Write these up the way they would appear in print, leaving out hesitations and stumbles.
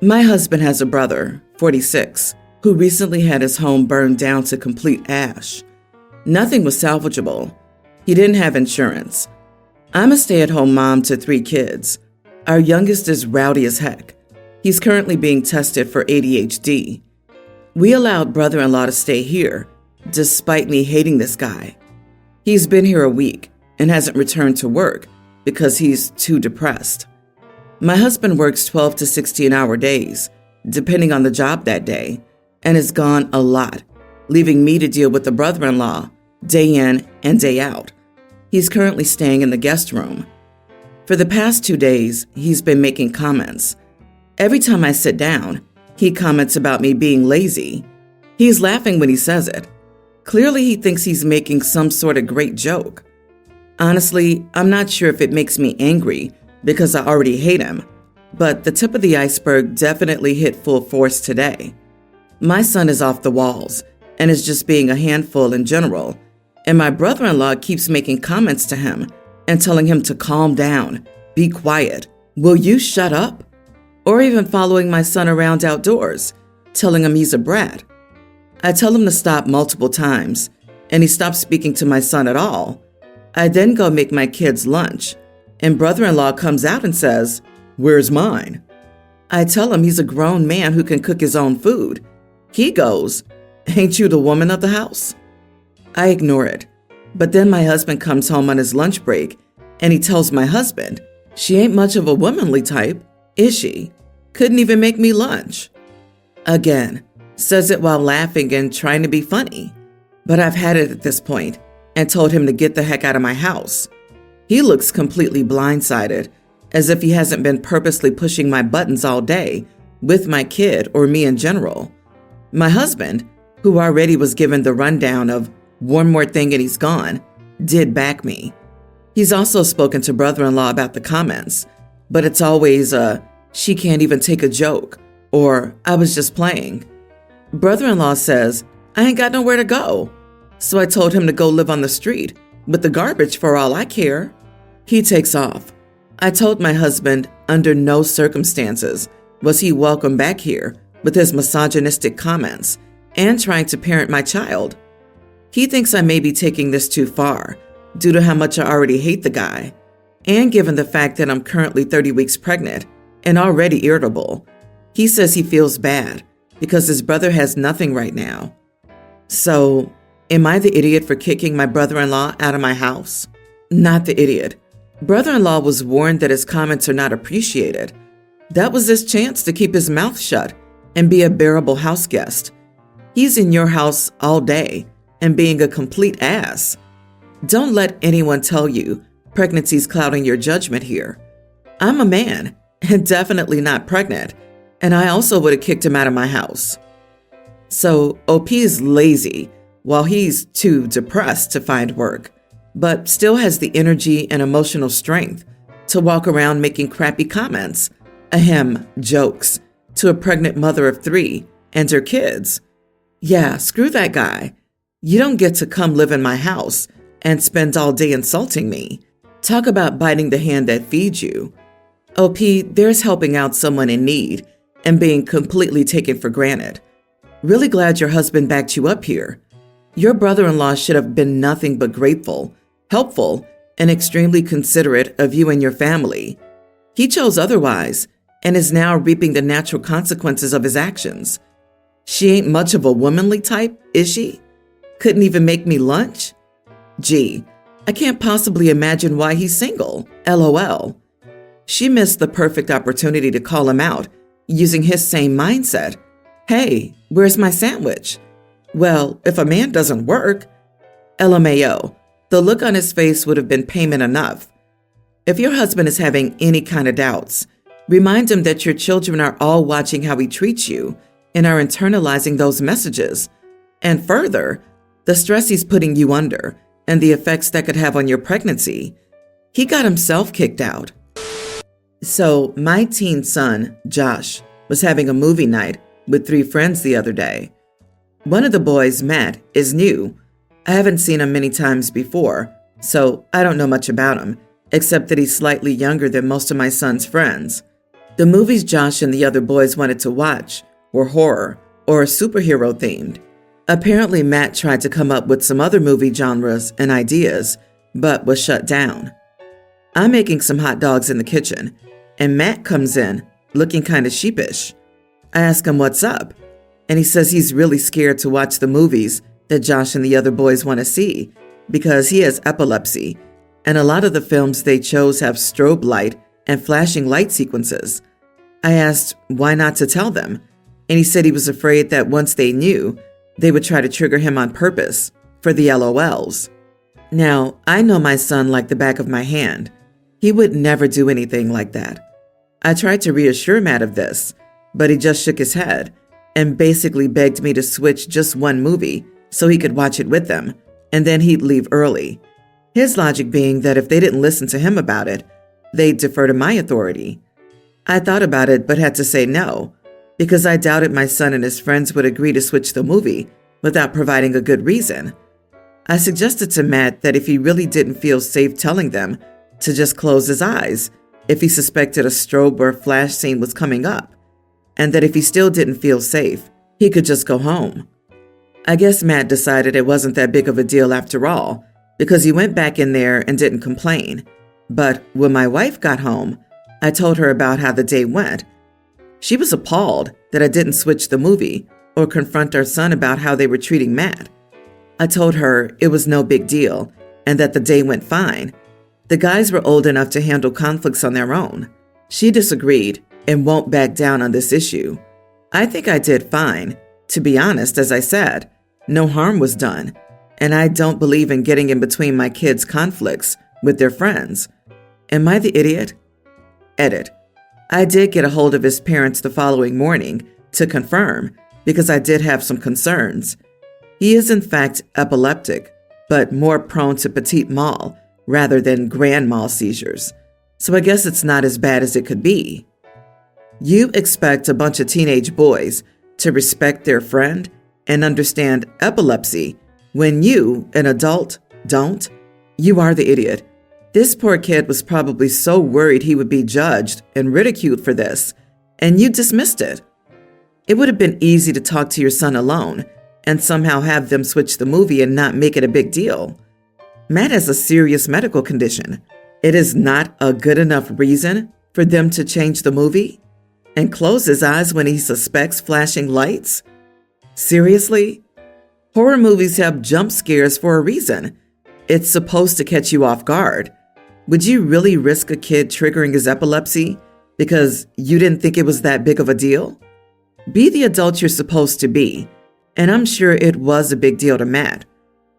My husband has a brother, 46, who recently had his home burned down to complete ash. Nothing was salvageable. He didn't have insurance. I'm a stay-at-home mom to 3 kids. Our youngest is rowdy as heck. He's currently being tested for ADHD. We allowed brother-in-law to stay here, despite me hating this guy. He's been here a week and hasn't returned to work because he's too depressed. My husband works 12 to 16-hour days, depending on the job that day, and is gone a lot, leaving me to deal with the brother-in-law day in and day out. He's currently staying in the guest room. For the past 2 days, he's been making comments. Every time I sit down, he comments about me being lazy. He's laughing when he says it. Clearly, he thinks he's making some sort of great joke. Honestly, I'm not sure if it makes me angry because I already hate him, but the tip of the iceberg definitely hit full force today. My son is off the walls and is just being a handful in general, and my brother-in-law keeps making comments to him and telling him to calm down, be quiet, will you shut up? Or even following my son around outdoors, telling him he's a brat. I tell him to stop multiple times, and he stops speaking to my son at all. I then go make my kids lunch, and brother-in-law comes out and says, "Where's mine?" I tell him he's a grown man who can cook his own food. He goes, "Ain't you the woman of the house?" I ignore it, but then my husband comes home on his lunch break, and he tells my husband, "She ain't much of a womanly type, is she? Couldn't even make me lunch." Again, says it while laughing and trying to be funny. But I've had it at this point and told him to get the heck out of my house. He looks completely blindsided, as if he hasn't been purposely pushing my buttons all day with my kid or me in general. My husband, who already was given the rundown of one more thing and he's gone, did back me. He's also spoken to brother-in-law about the comments, but it's always she can't even take a joke, or I was just playing. Brother-in-law says, I ain't got nowhere to go. So I told him to go live on the street with the garbage for all I care. He takes off. I told my husband under no circumstances was he welcome back here with his misogynistic comments and trying to parent my child. He thinks I may be taking this too far due to how much I already hate the guy, and given the fact that I'm currently 30 weeks pregnant and already irritable. He says he feels bad because his brother has nothing right now. So, am I the idiot for kicking my brother-in-law out of my house? Not the idiot. Brother-in-law was warned that his comments are not appreciated. That was his chance to keep his mouth shut and be a bearable house guest. He's in your house all day and being a complete ass. Don't let anyone tell you pregnancy's clouding your judgment here. I'm a man and definitely not pregnant, and I also would have kicked him out of my house. So OP is lazy while he's too depressed to find work, but still has the energy and emotional strength to walk around making crappy comments, jokes, to a pregnant mother of 3 and her kids. Yeah, screw that guy. You don't get to come live in my house and spend all day insulting me. Talk about biting the hand that feeds you. OP, there's helping out someone in need and being completely taken for granted. Really glad your husband backed you up here. Your brother-in-law should have been nothing but grateful, helpful, and extremely considerate of you and your family. He chose otherwise and is now reaping the natural consequences of his actions. She ain't much of a womanly type, is she? Couldn't even make me lunch? Gee, I can't possibly imagine why he's single, LOL. She missed the perfect opportunity to call him out using his same mindset. Hey, where's my sandwich? Well, if a man doesn't work, LMAO, the look on his face would have been payment enough. If your husband is having any kind of doubts, remind him that your children are all watching how he treats you and are internalizing those messages. And further, the stress he's putting you under and the effects that could have on your pregnancy. He got himself kicked out. So my teen son, Josh, was having a movie night with 3 friends the other day. One of the boys, Matt, is new. I haven't seen him many times before, so I don't know much about him, except that he's slightly younger than most of my son's friends. The movies Josh and the other boys wanted to watch were horror or superhero themed. Apparently, Matt tried to come up with some other movie genres and ideas, but was shut down. I'm making some hot dogs in the kitchen, and Matt comes in, looking kind of sheepish. I ask him what's up, and he says he's really scared to watch the movies that Josh and the other boys want to see because he has epilepsy, and a lot of the films they chose have strobe light and flashing light sequences. I asked why not to tell them, and he said he was afraid that once they knew, they would try to trigger him on purpose for the LOLs. Now, I know my son like the back of my hand. He would never do anything like that. I tried to reassure Matt of this, but he just shook his head and basically begged me to switch just one movie so he could watch it with them, and then he'd leave early. His logic being that if they didn't listen to him about it, they'd defer to my authority. I thought about it but had to say no, because I doubted my son and his friends would agree to switch the movie without providing a good reason. I suggested to Matt that if he really didn't feel safe telling them, to just close his eyes if he suspected a strobe or flash scene was coming up, and that if he still didn't feel safe, he could just go home. I guess Matt decided it wasn't that big of a deal after all, because he went back in there and didn't complain. But when my wife got home, I told her about how the day went. She was appalled that I didn't switch the movie or confront our son about how they were treating Matt. I told her it was no big deal and that the day went fine. The guys were old enough to handle conflicts on their own. She disagreed and won't back down on this issue. I think I did fine. To be honest, as I said, no harm was done, and I don't believe in getting in between my kids' conflicts with their friends. Am I the idiot? Edit. I did get a hold of his parents the following morning to confirm because I did have some concerns. He is in fact epileptic, but more prone to petit mal rather than grand mal seizures. So I guess it's not as bad as it could be. You expect a bunch of teenage boys to respect their friend and understand epilepsy when you, an adult, don't? You are the idiot. This poor kid was probably so worried he would be judged and ridiculed for this, and you dismissed it. It would have been easy to talk to your son alone and somehow have them switch the movie and not make it a big deal. Matt has a serious medical condition. It is not a good enough reason for them to change the movie and close his eyes when he suspects flashing lights? Seriously? Horror movies have jump scares for a reason. It's supposed to catch you off guard. Would you really risk a kid triggering his epilepsy because you didn't think it was that big of a deal? Be the adult you're supposed to be, and I'm sure it was a big deal to Matt.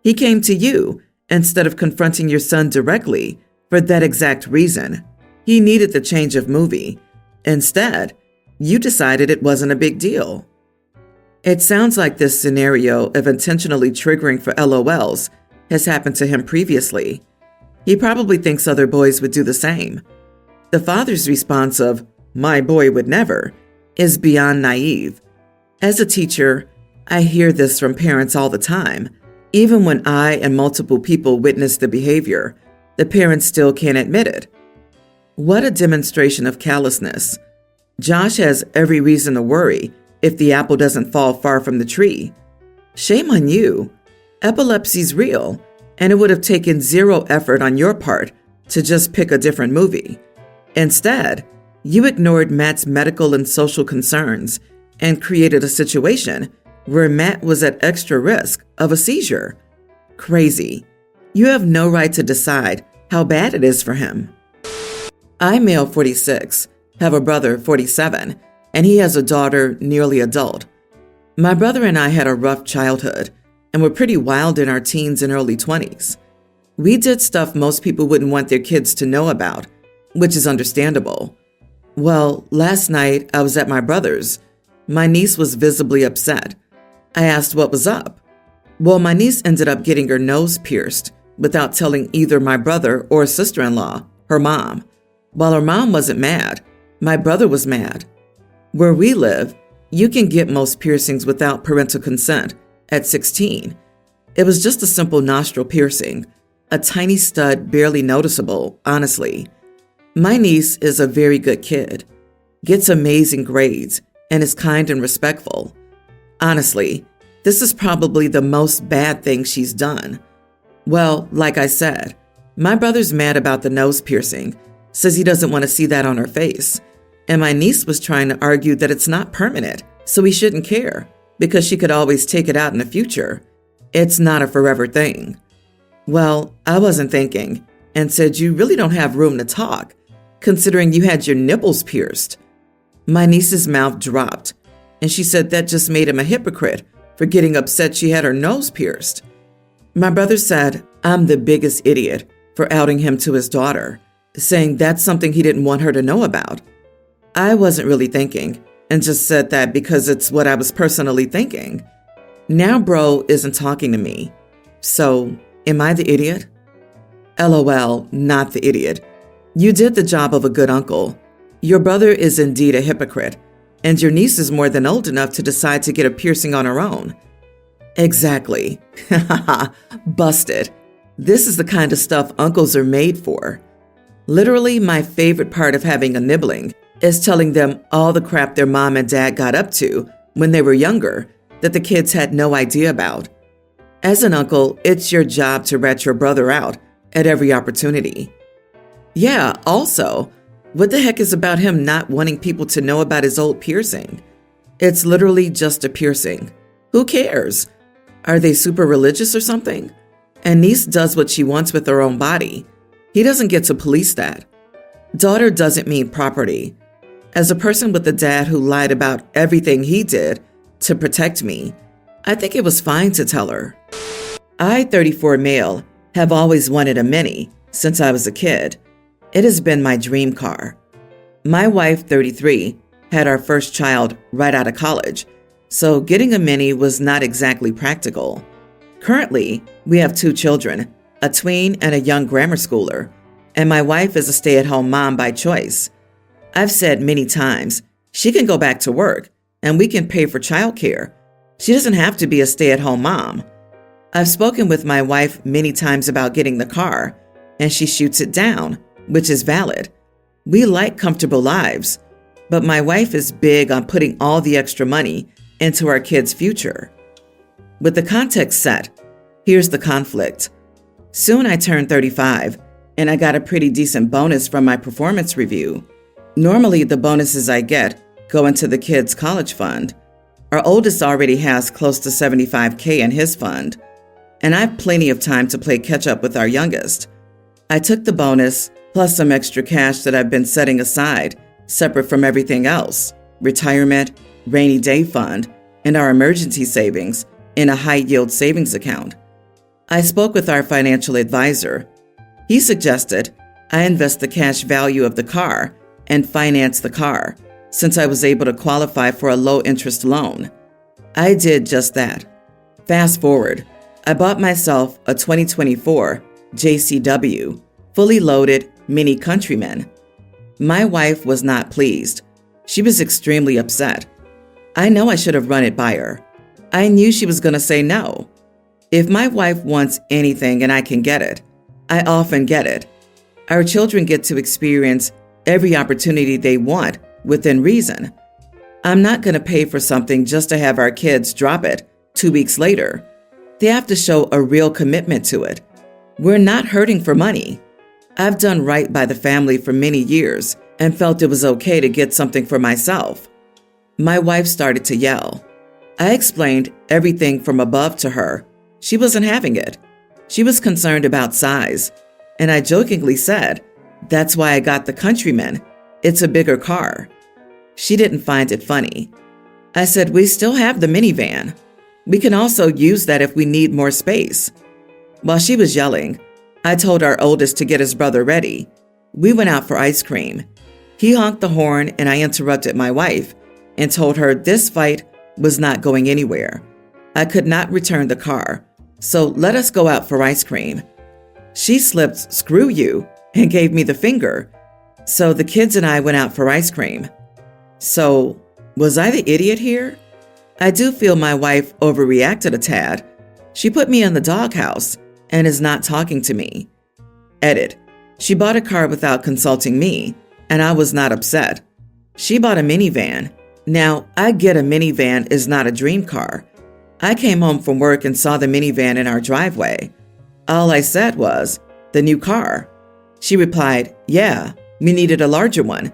He came to you instead of confronting your son directly for that exact reason. He needed the change of movie. Instead, you decided it wasn't a big deal. It sounds like this scenario of intentionally triggering for LOLs has happened to him previously. He probably thinks other boys would do the same. The father's response of, "My boy would never," is beyond naive. As a teacher, I hear this from parents all the time. Even when I and multiple people witness the behavior, the parents still can't admit it. What a demonstration of callousness. Josh has every reason to worry if the apple doesn't fall far from the tree. Shame on you. Epilepsy's real, and it would have taken zero effort on your part to just pick a different movie. Instead, you ignored Matt's medical and social concerns and created a situation where Matt was at extra risk of a seizure. Crazy. You have no right to decide how bad it is for him. I, male 46, have a brother 47, and he has a daughter nearly adult. My brother and I had a rough childhood and were pretty wild in our teens and early 20s. We did stuff most people wouldn't want their kids to know about, which is understandable. Well, last night I was at my brother's. My niece was visibly upset. I asked what was up. Well, my niece ended up getting her nose pierced without telling either my brother or sister-in-law, her mom. While her mom wasn't mad, my brother was mad. Where we live, you can get most piercings without parental consent at 16. It was just a simple nostril piercing, a tiny stud barely noticeable, honestly. My niece is a very good kid. gets amazing grades, and is kind and respectful. Honestly, this is probably the most bad thing she's done. Well, like I said, my brother's mad about the nose piercing, says he doesn't want to see that on her face. And my niece was trying to argue that it's not permanent, so he shouldn't care, because she could always take it out in the future. It's not a forever thing. Well, I wasn't thinking, and said you really don't have room to talk, considering you had your nipples pierced. My niece's mouth dropped, and she said that just made him a hypocrite for getting upset she had her nose pierced. My brother said I'm the biggest idiot for outing him to his daughter, saying that's something he didn't want her to know about. I wasn't really thinking, and just said that because it's what I was personally thinking. Now bro isn't talking to me. So, am I the idiot? LOL, not the idiot. You did the job of a good uncle. Your brother is indeed a hypocrite, and your niece is more than old enough to decide to get a piercing on her own. Exactly. Busted. This is the kind of stuff uncles are made for. Literally, my favorite part of having a nibbling is telling them all the crap their mom and dad got up to when they were younger that the kids had no idea about. As an uncle, it's your job to rat your brother out at every opportunity. Yeah, also, what the heck is about him not wanting people to know about his old piercing? It's literally just a piercing. Who cares? Are they super religious or something? And niece does what she wants with her own body. He doesn't get to police that. Daughter doesn't mean property. As a person with a dad who lied about everything he did to protect me, I think it was fine to tell her. I, 34 male, have always wanted a Mini since I was a kid. It has been my dream car. My wife, 33, had our first child right out of college, so getting a Mini was not exactly practical. Currently, we have 2 children, a tween and a young grammar schooler, and my wife is a stay-at-home mom by choice. I've said many times, she can go back to work and we can pay for childcare. She doesn't have to be a stay-at-home mom. I've spoken with my wife many times about getting the car, and she shoots it down, which is valid. We like comfortable lives, but my wife is big on putting all the extra money into our kids' future. With the context set, here's the conflict. Soon I turn 35, and I got a pretty decent bonus from my performance review. Normally, the bonuses I get go into the kids' college fund. Our oldest already has close to $75K in his fund, and I have plenty of time to play catch-up with our youngest. I took the bonus, plus some extra cash that I've been setting aside, separate from everything else, retirement, rainy day fund, and our emergency savings, in a high-yield savings account. I spoke with our financial advisor. He suggested I invest the cash value of the car and finance the car, since I was able to qualify for a low-interest loan. I did just that. Fast forward, I bought myself a 2024 JCW, fully loaded Mini Countryman. My wife was not pleased. She was extremely upset. I know I should have run it by her. I knew she was going to say no. If my wife wants anything and I can get it, I often get it. Our children get to experience every opportunity they want within reason. I'm not going to pay for something just to have our kids drop it 2 weeks later. They have to show a real commitment to it. We're not hurting for money. I've done right by the family for many years and felt it was okay to get something for myself. My wife started to yell. I explained everything from above to her. She wasn't having it. She was concerned about size, and I jokingly said, "That's why I got the Countryman. It's a bigger car." She didn't find it funny. I said, "We still have the minivan. We can also use that if we need more space." While she was yelling, I told our oldest to get his brother ready. We went out for ice cream. He honked the horn, and I interrupted my wife and told her this fight was not going anywhere. I could not return the car, so let us go out for ice cream. She slipped "screw you" and gave me the finger. So the kids and I went out for ice cream. So, was I the idiot here? I do feel my wife overreacted a tad. She put me in the doghouse and is not talking to me. Edit. She bought a car without consulting me, and I was not upset. She bought a minivan. Now, I get a minivan is not a dream car. I came home from work and saw the minivan in our driveway. All I said was, "The new car." She replied, "Yeah, we needed a larger one."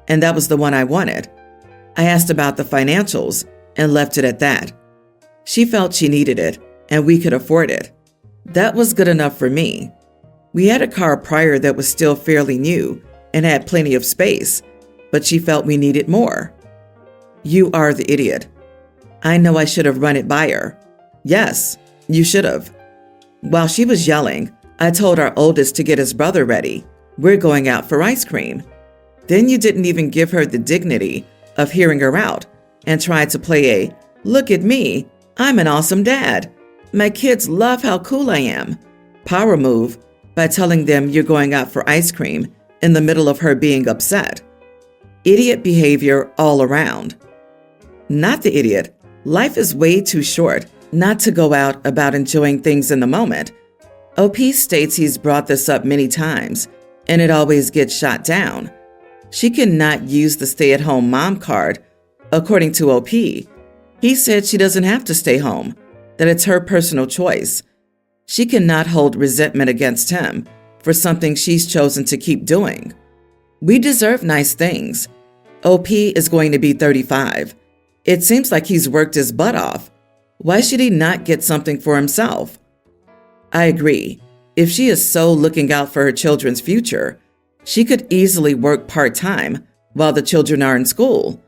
And that was the one I wanted. I asked about the financials and left it at that. She felt she needed it and we could afford it. That was good enough for me. We had a car prior that was still fairly new and had plenty of space, but she felt we needed more. You are the idiot. I know I should have run it by her. Yes, you should have. While she was yelling, I told our oldest to get his brother ready. We're going out for ice cream. Then you didn't even give her the dignity of hearing her out and tried to play a, "Look at me, I'm an awesome dad. My kids love how cool I am" power move by telling them you're going out for ice cream in the middle of her being upset. Idiot behavior all around. Not the idiot. Life is way too short not to go out about enjoying things in the moment. OP states he's brought this up many times, and it always gets shot down. She cannot use the stay-at-home mom card, according to OP. He said she doesn't have to stay home, that it's her personal choice. She cannot hold resentment against him for something she's chosen to keep doing. We deserve nice things. OP is going to be 35. It seems like he's worked his butt off. Why should he not get something for himself? I agree. If she is so looking out for her children's future, she could easily work part-time while the children are in school.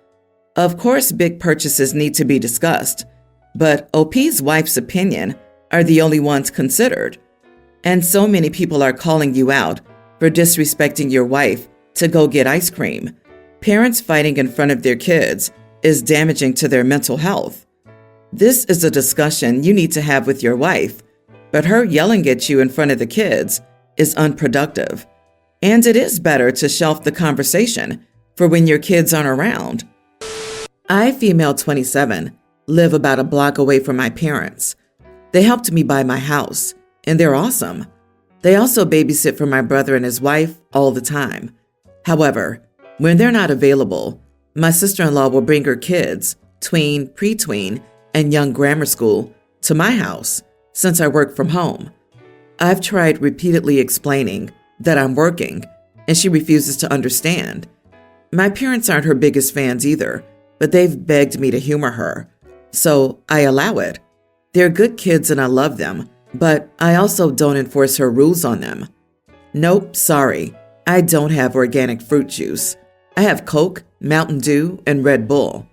Of course, big purchases need to be discussed, but OP's wife's opinion are the only ones considered. And so many people are calling you out for disrespecting your wife to go get ice cream. Parents fighting in front of their kids is damaging to their mental health. This is a discussion you need to have with your wife, but her yelling at you in front of the kids is unproductive. And it is better to shelf the conversation for when your kids aren't around. I, female 27, live about a block away from my parents. They helped me buy my house, and they're awesome. They also babysit for my brother and his wife all the time. However, when they're not available, my sister-in-law will bring her kids, tween, pre-tween, and young grammar school, to my house since I work from home. I've tried repeatedly explaining that I'm working, and she refuses to understand. My parents aren't her biggest fans either, but they've begged me to humor her, so I allow it. They're good kids and I love them, but I also don't enforce her rules on them. Nope, sorry, I don't have organic fruit juice. I have Coke, Mountain Dew, and Red Bull.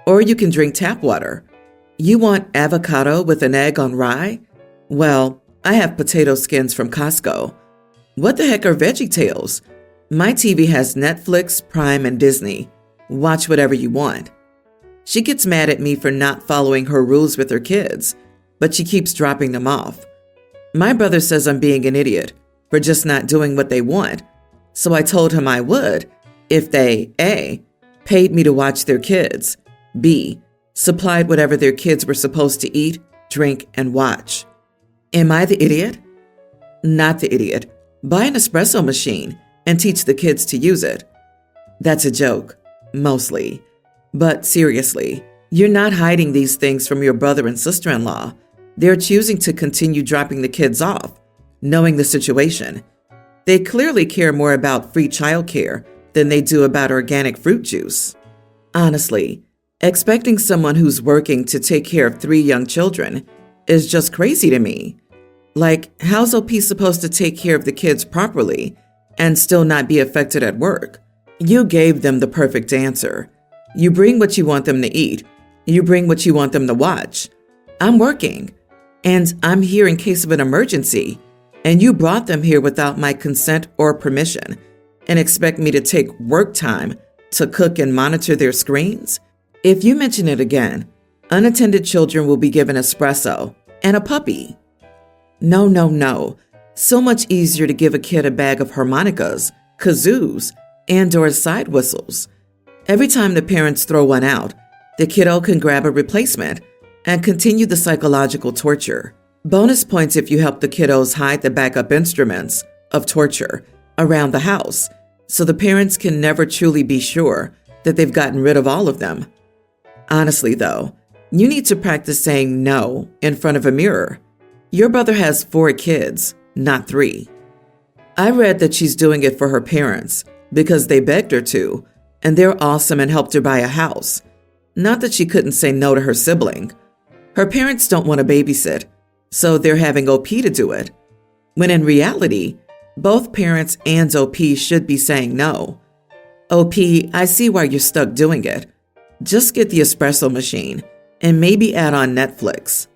Or you can drink tap water. You want avocado with an egg on rye? Well, I have potato skins from Costco. What the heck are VeggieTales? My TV has Netflix, Prime, and Disney. Watch whatever you want. She gets mad at me for not following her rules with her kids, but she keeps dropping them off. My brother says I'm being an idiot for just not doing what they want, so I told him I would if they A, paid me to watch their kids, B, supplied whatever their kids were supposed to eat, drink, and watch. Am I the idiot? Not the idiot. Buy an espresso machine and teach the kids to use it. That's a joke, mostly. But seriously, you're not hiding these things from your brother and sister-in-law. They're choosing to continue dropping the kids off, knowing the situation. They clearly care more about free childcare than they do about organic fruit juice. Honestly, expecting someone who's working to take care of 3 young children is just crazy to me. Like, how's OP supposed to take care of the kids properly and still not be affected at work? You gave them the perfect answer. You bring what you want them to eat. You bring what you want them to watch. I'm working, and I'm here in case of an emergency, and you brought them here without my consent or permission and expect me to take work time to cook and monitor their screens? If you mention it again, unattended children will be given espresso and a puppy. No. So much easier to give a kid a bag of harmonicas, kazoos, and/or side whistles. Every time the parents throw one out, the kiddo can grab a replacement and continue the psychological torture. Bonus points if you help the kiddos hide the backup instruments of torture around the house, so the parents can never truly be sure that they've gotten rid of all of them. Honestly, though, you need to practice saying no in front of a mirror. Your brother has 4 kids, not 3. I read that she's doing it for her parents because they begged her to, and they're awesome and helped her buy a house. Not that she couldn't say no to her sibling. Her parents don't want to babysit, so they're having OP to do it. When in reality, both parents and OP should be saying no. OP, I see why you're stuck doing it. Just get the espresso machine and maybe add on Netflix.